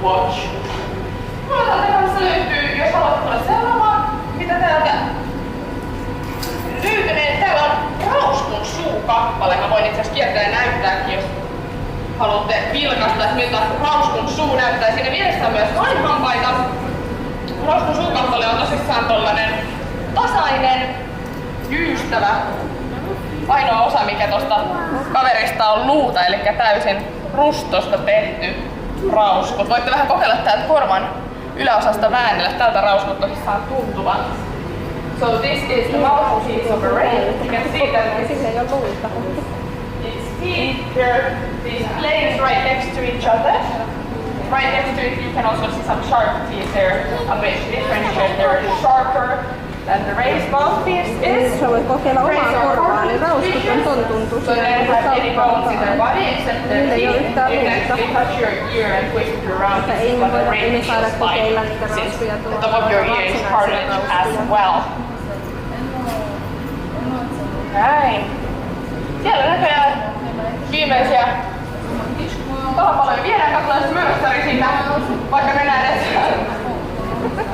watch. Mulla täältä kanssa löytyy, jos haluat tulla seuraamaan, mitä täältä löytyneen. Täällä on Rauskun suu-kappale. Mä voin itse asiassa kiertää ja näyttääkin, jos haluatte vilkaista, että miltä Rauskun suu näyttää. Siinä vieressä on myös hampaita. Rauskun suu-kappale on tosissaan tollanen tasainen, jyystävä. Ainoa osa, mikä tosta kaverista on luuta, eli täysin rustosta tehty rauskut. Voitte vähän kokeilla täältä korvan yläosasta väännellä. Tältä rauskut tosissaan tuntuvat. So this is the mouthpiece of a ray. You can see that its teeth here, these planes right next to each other. Right next to it you can also see some sharp teeth there. A bit differentiate. They're sharper than the raised mouthpiece is. Sä voit kokeilla omaa korvaa, niin rauskut on ton tuntuisia. So they don't have any bones in their body except their teeth. You can actually touch your ear and twist it around. This is what the ray feels like, since the top of your ear is hardened as well. Näin. Siellä näköjään viimeisiä kalapaloja viedään. Katsotaan mörsäri siitä, vaikka mennään edes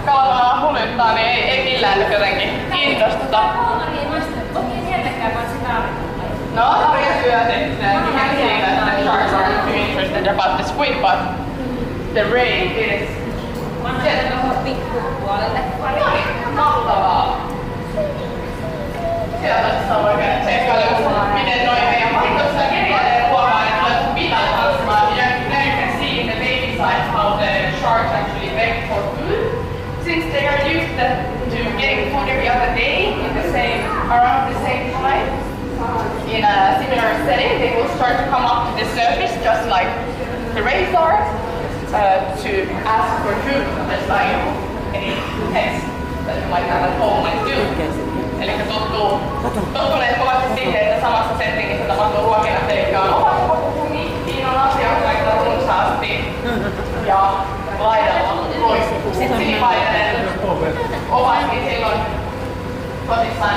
kalapalaa huljuttaa, niin ei millään nyt jotenkin kiinnostuta. No, Arja syö sitten. You can see that the sharks aren't too interested about the squid, but the ray is. Sieltä on pikkupuolelle. Mahtavaa. Sieltä saa oikein tsekkailla, miten noi meidän paikoissa kirjailijat huomaa, että tulee pitäisi tanssimaan. Now you can see in the baby side how the sharks actually beg for food. Since they are used to getting food every other day around the same time, in a similar setting, they will start to come up to the surface just like the rays are to ask for food, just like any pets that you might have at home and do. Eli tottuneet kovasti siihen, että samassa settingissä tapahtuu ruokinnat, eli on oma kokumi, siinä on asiakkaita runsaasti ja laidalla roiskuu sinipaitainen ovatkin silloin tosissaan